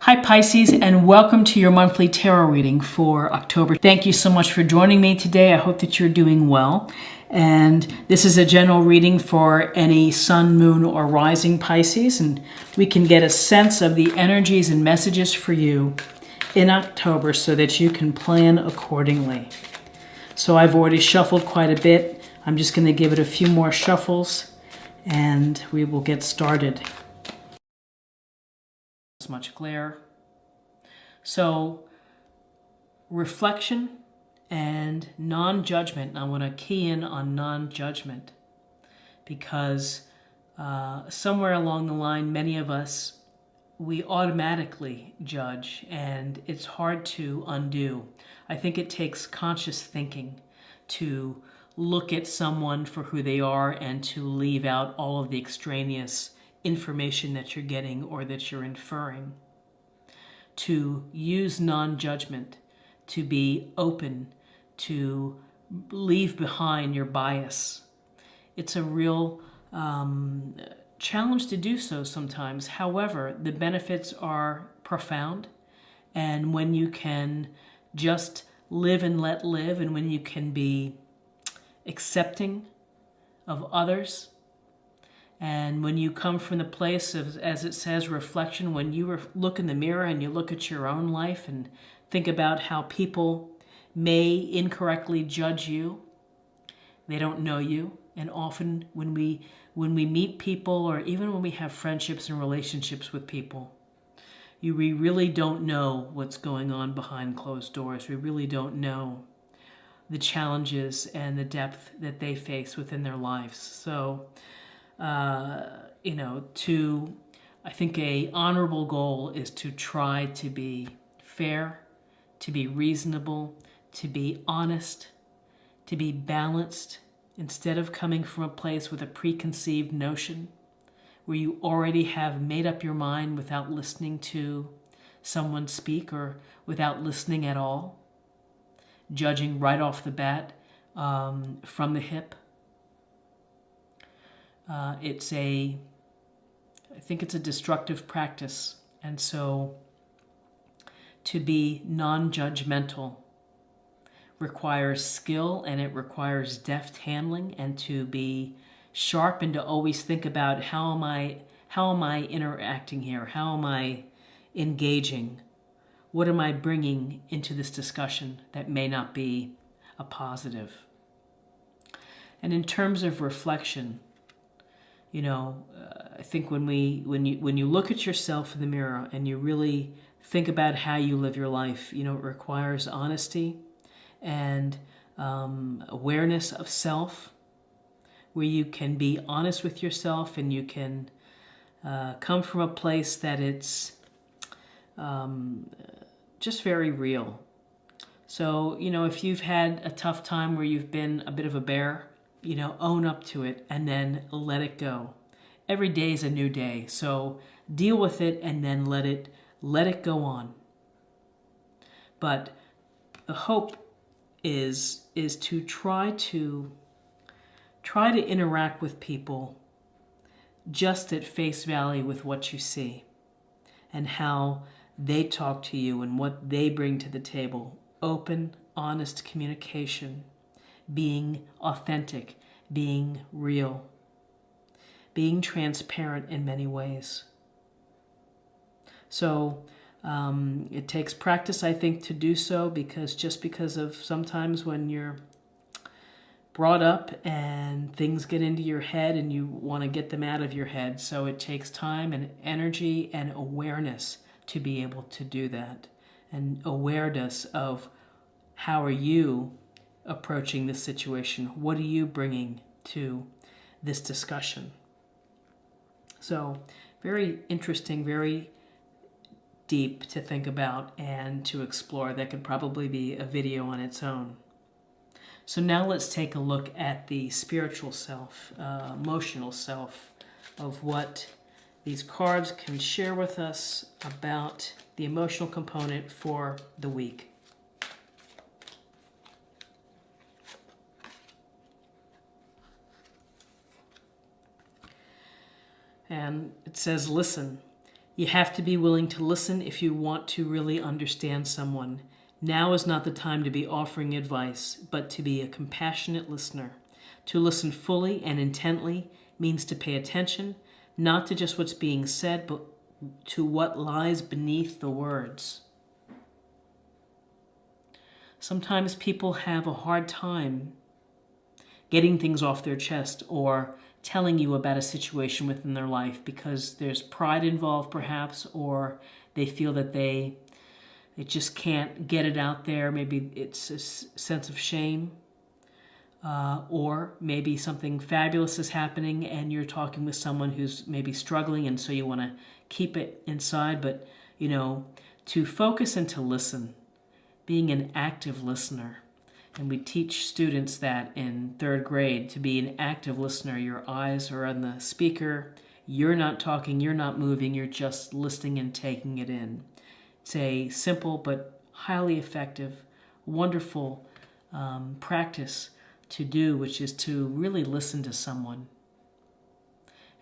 Hi Pisces, and welcome to your monthly tarot reading for October. Thank you so much for joining me today. I hope that you're doing well. And this is a general reading for any sun, moon, or rising Pisces, and we can get a sense of the energies and messages for you in October so that you can plan accordingly. So I've already shuffled quite a bit. I'm just going to give it a few more shuffles and we will get started. Much glare. So reflection and non-judgment. I want to key in on non-judgment because somewhere along the line, many of us, we automatically judge and it's hard to undo. I think it takes conscious thinking to look at someone for who they are and to leave out all of the extraneous information that you're getting or that you're inferring. To use non-judgment, to be open, to leave behind your bias. It's a real challenge to do so sometimes. However, the benefits are profound, and when you can just live and let live, and when you can be accepting of others, and when you come from the place of, as it says, reflection, when you look in the mirror and you look at your own life and think about how people may incorrectly judge you, they don't know you. And often when we meet people, or even when we have friendships and relationships with people, we really don't know what's going on behind closed doors. We really don't know the challenges and the depth that they face within their lives. So I think a honorable goal is to try to be fair, to be reasonable, to be honest, to be balanced, instead of coming from a place with a preconceived notion where you already have made up your mind without listening to someone speak or without listening at all, judging right off the bat from the hip. I think it's a destructive practice. And so to be non-judgmental requires skill, and it requires deft handling, and to be sharp and to always think about how am I interacting here? How am I engaging? What am I bringing into this discussion that may not be a positive? And in terms of reflection, I think when you look at yourself in the mirror and you really think about how you live your life, it requires honesty and awareness of self, where you can be honest with yourself and you can come from a place that it's just very real. So, if you've had a tough time where you've been a bit of a bear, own up to it and then let it go. Every day is a new day, so deal with it and then let it go on. But the hope is to try to interact with people just at face value with what you see and how they talk to you and what they bring to the table. Open, honest communication. Being authentic, being real, being transparent in many ways. So it takes practice, I think, to do so, because of sometimes when you're brought up and things get into your head and you want to get them out of your head. So it takes time and energy and awareness to be able to do that, and awareness of how are you approaching this situation? What are you bringing to this discussion? So very interesting, very deep to think about and to explore. That could probably be a video on its own. So now let's take a look at the spiritual self, emotional self, of what these cards can share with us about the emotional component for the week. And it says, listen, You have to be willing to listen if you want to really understand someone. Now is not the time to be offering advice, but to be a compassionate listener. To listen fully and intently means to pay attention, not to just what's being said, but to what lies beneath the words. Sometimes people have a hard time getting things off their chest or telling you about a situation within their life because there's pride involved perhaps, or they feel that they just can't get it out there. Maybe it's a sense of shame, or maybe something fabulous is happening and you're talking with someone who's maybe struggling, and so you want to keep it inside. But, to focus and to listen, being an active listener. And we teach students that in 3rd grade to be an active listener. Your eyes are on the speaker. You're not talking, you're not moving, you're just listening and taking it in. It's a simple but highly effective, wonderful practice to do, which is to really listen to someone.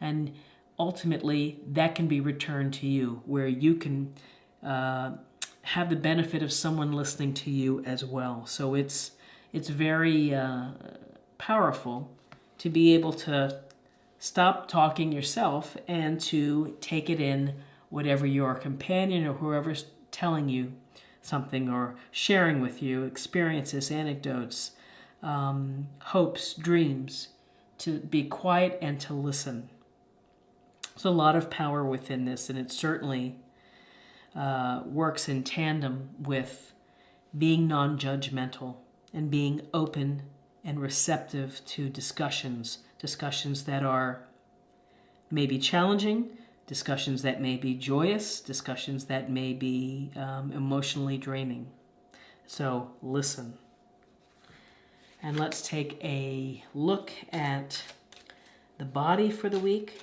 And ultimately, that can be returned to you, where you can have the benefit of someone listening to you as well. So it's very powerful to be able to stop talking yourself and to take it in, whatever your companion or whoever's telling you something or sharing with you, experiences, anecdotes, hopes, dreams, to be quiet and to listen. There's a lot of power within this, and it certainly works in tandem with being non-judgmental and being open and receptive to discussions that are maybe challenging, discussions that may be joyous, discussions that may be emotionally draining. So listen. And let's take a look at the body for the week.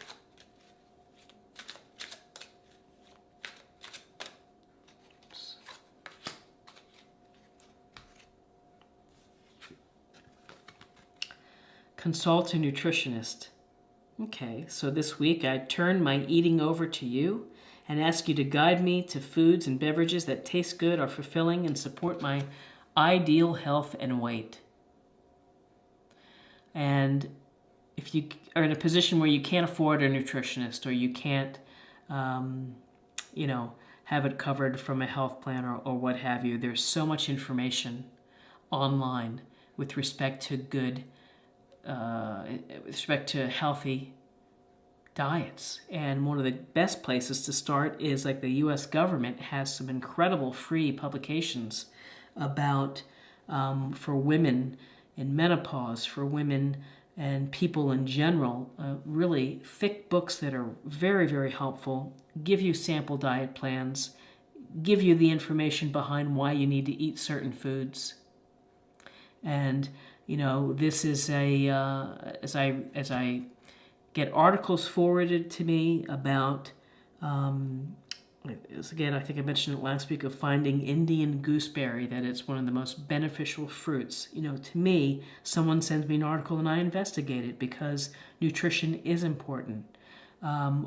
Consult a nutritionist. Okay, so this week I turn my eating over to you and ask you to guide me to foods and beverages that taste good, are fulfilling, and support my ideal health and weight. And if you are in a position where you can't afford a nutritionist, or you can't, have it covered from a health plan or what have you, there's so much information online with respect to with respect to healthy diets. And one of the best places to start is, like, the U.S. government has some incredible free publications about for women in menopause, for women and people in general, really thick books that are very, very helpful, give you sample diet plans, give you the information behind why you need to eat certain foods. And this is as I get articles forwarded to me about, again, I think I mentioned it last week, of finding Indian gooseberry, that it's one of the most beneficial fruits. To me, someone sends me an article and I investigate it, because nutrition is important.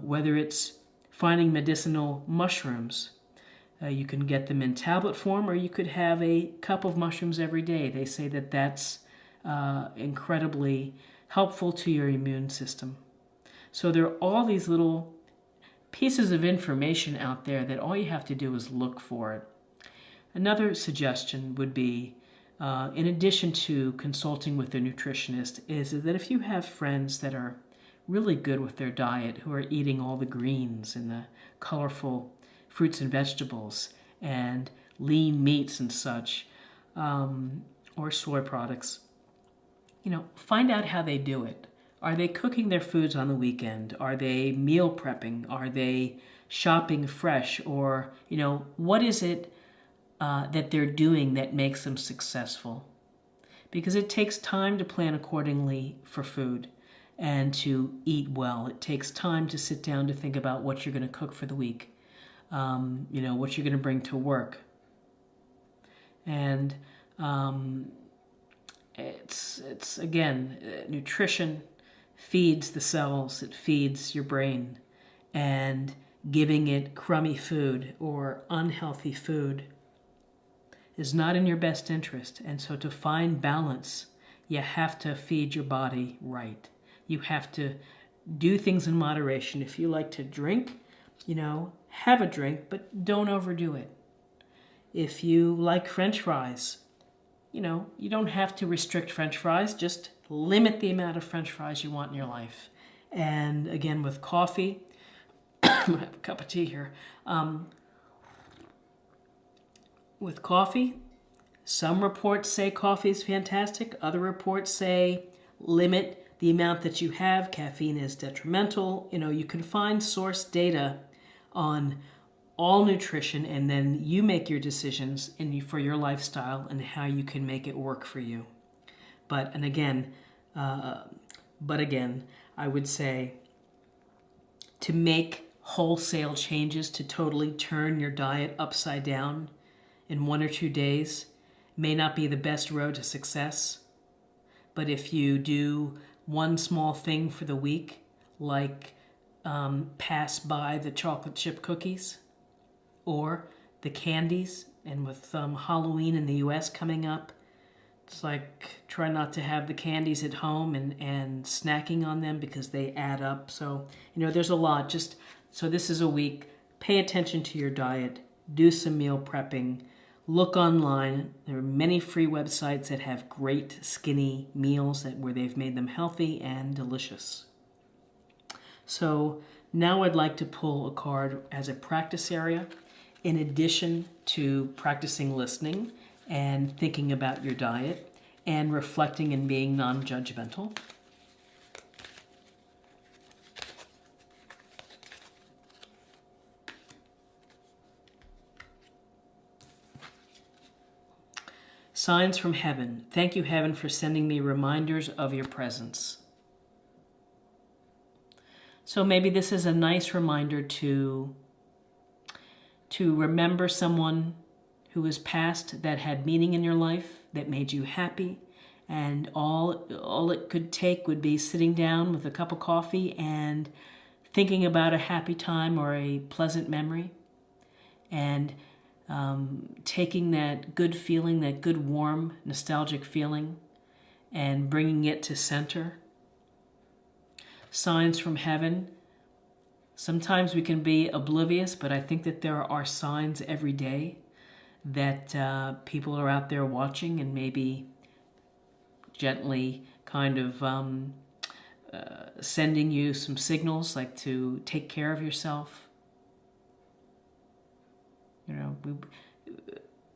Whether it's finding medicinal mushrooms, you can get them in tablet form, or you could have a cup of mushrooms every day. They say that that's incredibly helpful to your immune system. So there are all these little pieces of information out there that all you have to do is look for it. Another suggestion would be, in addition to consulting with a nutritionist, is that if you have friends that are really good with their diet, who are eating all the greens and the colorful fruits and vegetables and lean meats and such, or soy products, find out how they do it. Are they cooking their foods on the weekend? Are they meal prepping? Are they shopping fresh? Or, what is it that they're doing that makes them successful? Because it takes time to plan accordingly for food and to eat well. It takes time to sit down to think about what you're going to cook for the week, what you're going to bring to work. And it's again, nutrition feeds the cells, it feeds your brain, and giving it crummy food or unhealthy food is not in your best interest. And so to find balance, you have to feed your body right. You have to do things in moderation. If you like to drink, have a drink, but don't overdo it. If you like French fries, you don't have to restrict French fries, just limit the amount of French fries you want in your life. And again, with coffee, I'm gonna have a cup of tea here. With coffee, some reports say coffee is fantastic. Other reports say limit the amount that you have. Caffeine is detrimental. You can find source data on all nutrition, and then you make your decisions for your lifestyle and how you can make it work for you. But again, I would say to make wholesale changes to totally turn your diet upside down in 1 or 2 days may not be the best road to success. But if you do one small thing for the week, like pass by the chocolate chip cookies or the candies, and with Halloween in the US coming up, it's like try not to have the candies at home and snacking on them because they add up. So, there's a lot. So this is a week. Pay attention to your diet. Do some meal prepping. Look online. There are many free websites that have great skinny meals where they've made them healthy and delicious. So now I'd like to pull a card as a practice area in addition to practicing listening and thinking about your diet and reflecting and being non-judgmental. Signs from heaven. Thank you, heaven, for sending me reminders of your presence. So maybe this is a nice reminder to remember someone who was past that had meaning in your life, that made you happy, and all it could take would be sitting down with a cup of coffee and thinking about a happy time or a pleasant memory, and taking that good feeling, that good, warm, nostalgic feeling, and bringing it to center. Signs from heaven. Sometimes we can be oblivious, but I think that there are signs every day that people are out there watching and maybe gently kind of sending you some signals, like to take care of yourself.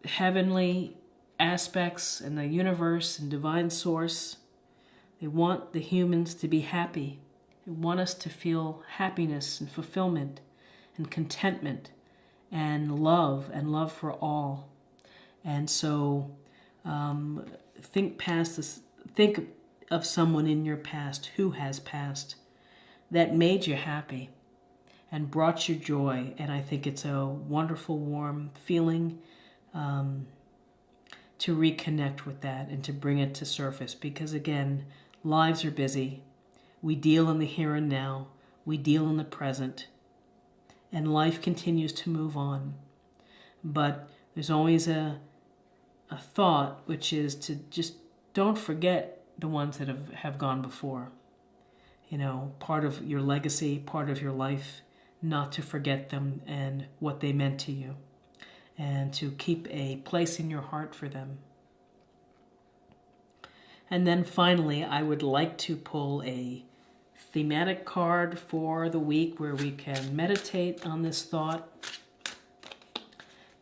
Heavenly aspects and the universe and divine source, they want the humans to be happy. They want us to feel happiness and fulfillment and contentment and love for all. And so think past this. Think of someone in your past who has passed that made you happy and brought you joy. And I think it's a wonderful, warm feeling to reconnect with that and to bring it to surface. Because again, lives are busy. We deal in the here and now. We deal in the present. And life continues to move on. But there's always a thought, which is to just don't forget the ones that have gone before. Part of your legacy, part of your life, not to forget them and what they meant to you, and to keep a place in your heart for them. And then finally, I would like to pull a thematic card for the week where we can meditate on this thought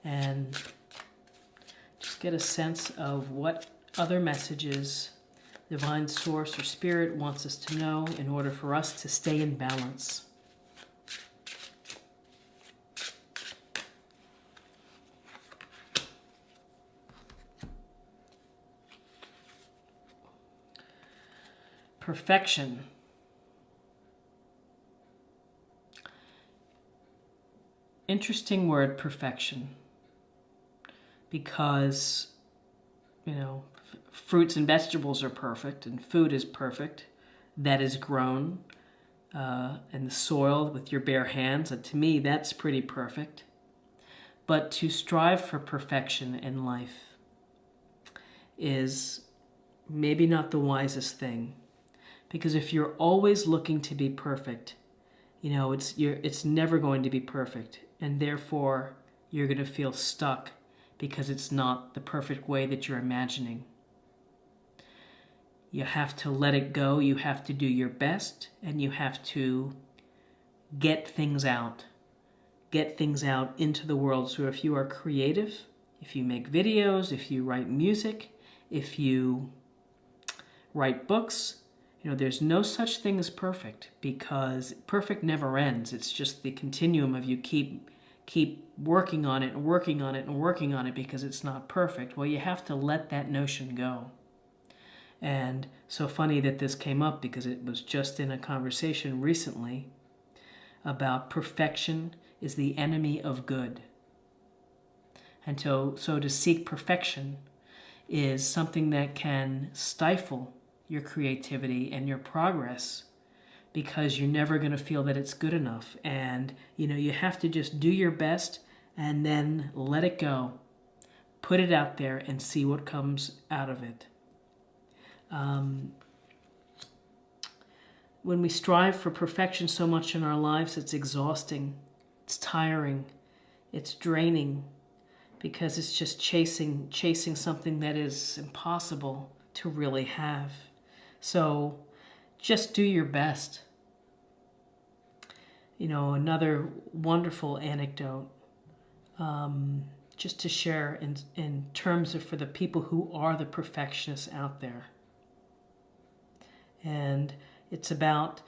and just get a sense of what other messages divine source or spirit wants us to know in order for us to stay in balance. Perfection. Interesting word, perfection, because, fruits and vegetables are perfect and food is perfect that is grown. in the soil with your bare hands. And to me, that's pretty perfect. But to strive for perfection in life is maybe not the wisest thing. Because if you're always looking to be perfect, it's never going to be perfect. And therefore, you're going to feel stuck because it's not the perfect way that you're imagining. You have to let it go. You have to do your best, and you have to get things out. Get things out into the world. So if you are creative, if you make videos, if you write music, if you write books, there's no such thing as perfect, because perfect never ends. It's just the continuum of you keep working on it and working on it and working on it because it's not perfect. Well, you have to let that notion go. And so funny that this came up, because it was just in a conversation recently about perfection is the enemy of good. And so to seek perfection is something that can stifle your creativity and your progress, because you're never going to feel that it's good enough. And, you have to just do your best and then let it go. Put it out there and see what comes out of it. When we strive for perfection so much in our lives, it's exhausting, it's tiring, it's draining, because it's just chasing something that is impossible to really have. So just do your best. Another wonderful anecdote, just to share in terms of for the people who are the perfectionists out there. And it's about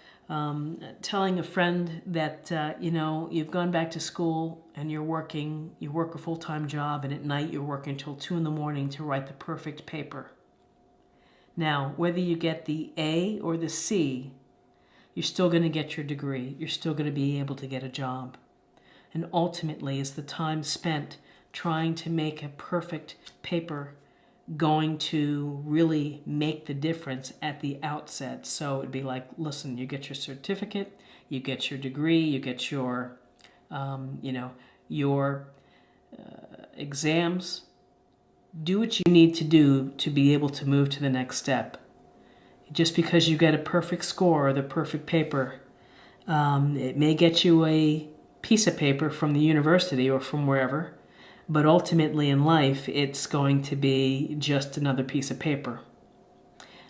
telling a friend that, you've gone back to school and you work a full-time job, and at night you're working until 2 a.m. to write the perfect paper. Now, whether you get the A or the C, you're still going to get your degree. You're still going to be able to get a job. And ultimately, is the time spent trying to make a perfect paper going to really make the difference at the outset? So it'd be like, listen, you get your certificate, you get your degree, you get your, exams. Do what you need to do to be able to move to the next step. Just because you get a perfect score or the perfect paper, it may get you a piece of paper from the university or from wherever, but ultimately in life, it's going to be just another piece of paper.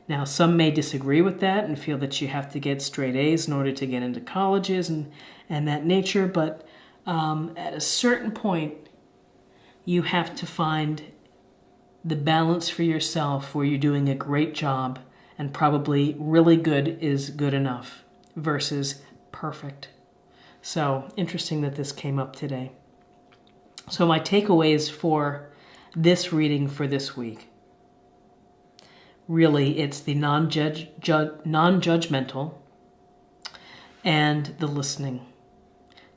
Now, some may disagree with that and feel that you have to get straight A's in order to get into colleges and that nature, but at a certain point, you have to find the balance for yourself where you're doing a great job and probably really good is good enough versus perfect. So interesting that this came up today. So my takeaways for this reading for this week. Really, it's the non-judgmental and the listening.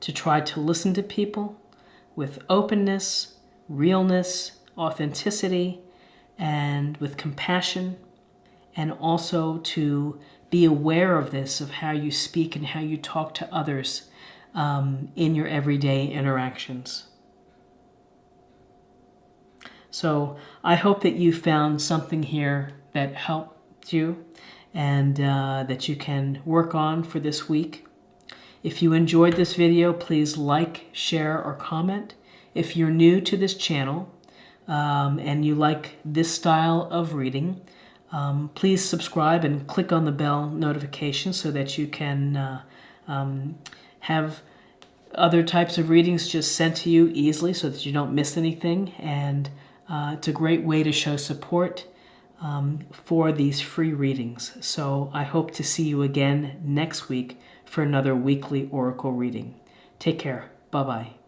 To try to listen to people with openness, realness, authenticity, and with compassion, and also to be aware of this, of how you speak and how you talk to others in your everyday interactions. So I hope that you found something here that helped you and that you can work on for this week. If you enjoyed this video, please like, share, or comment. If you're new to this channel and you like this style of reading, please subscribe and click on the bell notification so that you can have other types of readings just sent to you easily so that you don't miss anything. And it's a great way to show support for these free readings. So I hope to see you again next week for another weekly oracle reading. Take care. Bye-bye.